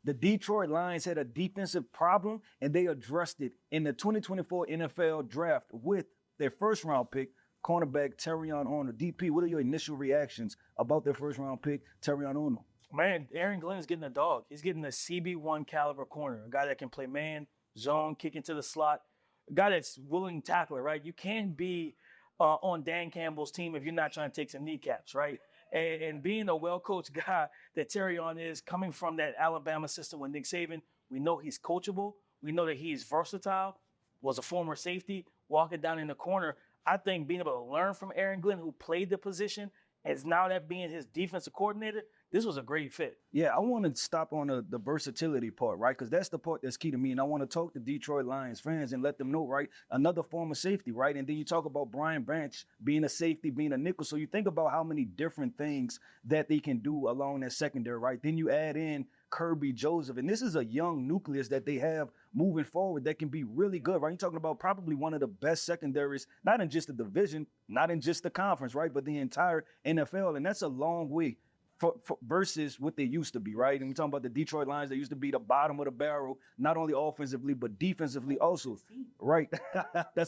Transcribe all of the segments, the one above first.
The Detroit Lions had a defensive problem, and they addressed it in the 2024 NFL Draft with their first-round pick, cornerback Terrion Arnold. DP, what are your initial reactions about their first-round pick, Terrion Arnold? Man, Aaron Glenn is getting a dog. He's getting a CB1 caliber corner, a guy that can play man, zone, kick into the slot, a guy that's willing tackler, right? You can't be on Dan Campbell's team if you're not trying to take some kneecaps, right? And being a well-coached guy that Terrion is, coming from that Alabama system with Nick Saban, we know he's coachable. We know that he's versatile, was a former safety, walking down in the corner. I think being able to learn from Aaron Glenn, who played the position, as now that being his defensive coordinator, this was a great fit. Yeah, I want to stop on the versatility part, right? Because that's the part that's key to me. And I want to talk to Detroit Lions fans and let them know, right? Another form of safety, right? And then you talk about Brian Branch being a safety, being a nickel. So you think about how many different things that they can do along that secondary, right? Then you add in Kirby Joseph. And this is a young nucleus that they have moving forward that can be really good, right? You're talking about probably one of the best secondaries, not in just the division, not in just the conference, right? But the entire NFL. And that's a long way versus what they used to be, right? And we're talking about the Detroit Lions. They used to be the bottom of the barrel, not only offensively, but defensively also, right?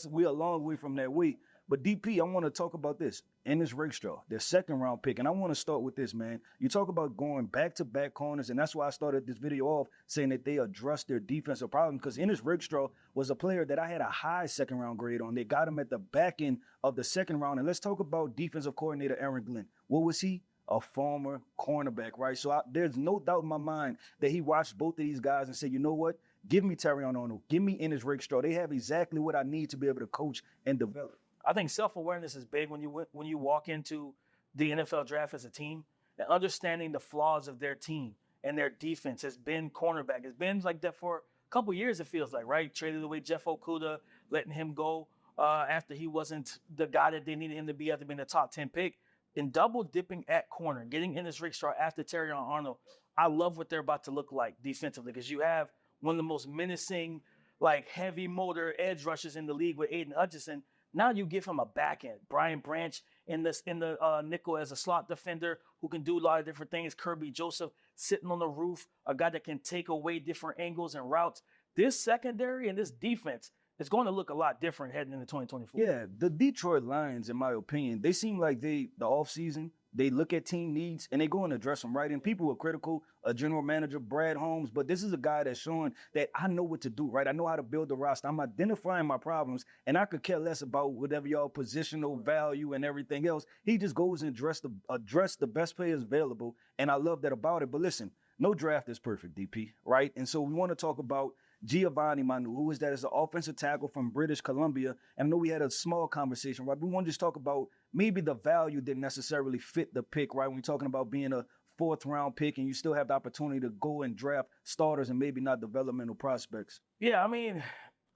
We're a long way from that way. But DP, I want to talk about this. Ennis Rakestraw, their second-round pick. And I want to start with this, man. You talk about going back-to-back corners, and that's why I started this video off saying that they addressed their defensive problem, because Ennis Rakestraw was a player that I had a high second-round grade on. They got him at the back end of the second round. And let's talk about defensive coordinator Aaron Glenn. What was he? A former cornerback, right? So there's no doubt in my mind that he watched both of these guys and said, you know what? Give me Terrion Arnold. Give me Ennis Rakestraw. They have exactly what I need to be able to coach and develop. I think self-awareness is big when you walk into the NFL draft as a team, and understanding the flaws of their team and their defense has been cornerback. It's been like that for a couple years, it feels like, right? Traded away Jeff Okudah, letting him go after he wasn't the guy that they needed him to be after being a top 10 pick. In double dipping at corner, getting Ennis Rakestraw after Terrion Arnold, I love what they're about to look like defensively, because you have one of the most menacing, like heavy motor edge rushers in the league with Aiden Hutchinson. Now you give him a back end. Brian Branch in the nickel as a slot defender who can do a lot of different things. Kirby Joseph sitting on the roof, a guy that can take away different angles and routes. This secondary and this defense is going to look a lot different heading into 2024. Yeah, the Detroit Lions, in my opinion, they seem like the offseason, they look at team needs and they go and address them, right? And people were critical of general manager Brad Holmes, but this is a guy that's showing that I know what to do, right? I know how to build the roster. I'm identifying my problems, and I could care less about whatever y'all positional value and everything else. He just goes and address the best players available, and I love that about it. But listen, no draft is perfect, DP, right? And so we want to talk about Giovanni Manu, who is that as an offensive tackle from British Columbia. And I know we had a small conversation, right? We want to just talk about maybe the value didn't necessarily fit the pick, right? When we're talking about being a fourth-round pick and you still have the opportunity to go and draft starters and maybe not developmental prospects. Yeah, I mean,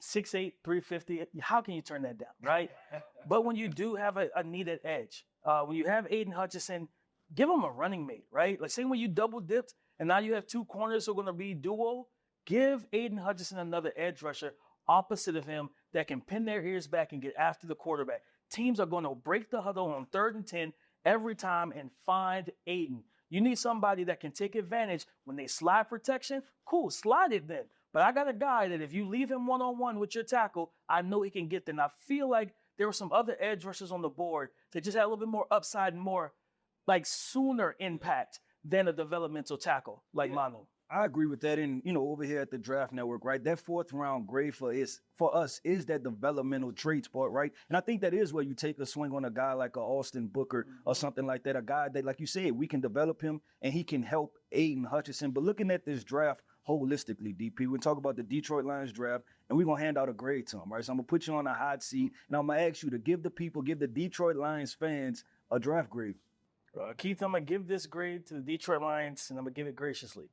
6'8", 350, how can you turn that down, right? But when you do have a needed edge, when you have Aiden Hutchinson, give him a running mate, right? Like say when you double dipped and now you have two corners who are going to be duo, give Aiden Hutchinson another edge rusher opposite of him that can pin their ears back and get after the quarterback. Teams are going to break the huddle on 3rd and 10 every time and find Aiden. You need somebody that can take advantage when they slide protection. Cool, slide it then. But I got a guy that if you leave him one-on-one with your tackle, I know he can get there. And I feel like there were some other edge rushers on the board that just had a little bit more upside and more like sooner impact than a developmental tackle like Manu. I agree with that. And, over here at the Draft Network, right, that 4th-round grade for us is that developmental traits part, right? And I think that is where you take a swing on a guy like a Austin Booker or something like that, a guy that, like you said, we can develop him and he can help Aiden Hutchinson. But looking at this draft holistically, DP, we're talking about the Detroit Lions draft, and we're going to hand out a grade to him, right? So I'm going to put you on a hot seat, and I'm going to ask you to give the Detroit Lions fans a draft grade. Keith, I'm going to give this grade to the Detroit Lions, and I'm going to give it graciously.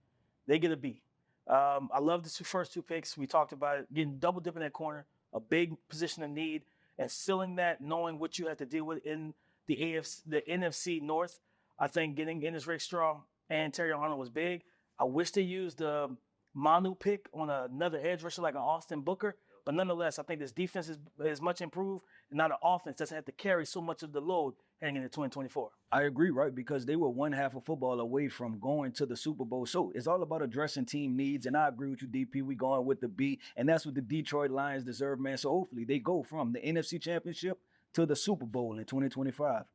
They get a B. I love the first two picks. We talked about it, getting double dipping that corner, a big position of need, and sealing that, knowing what you have to deal with in the NFC North. I think getting Ennis Rakestraw and Terrion Arnold was big. I wish they used the Manu pick on another edge rusher like an Austin Booker, but nonetheless, I think this defense is much improved, and now the offense doesn't have to carry so much of the load heading into 2024. I agree, right? Because they were one half of football away from going to the Super Bowl. So it's all about addressing team needs. And I agree with you, DP. We going with the B. And that's what the Detroit Lions deserve, man. So hopefully they go from the NFC Championship to the Super Bowl in 2025.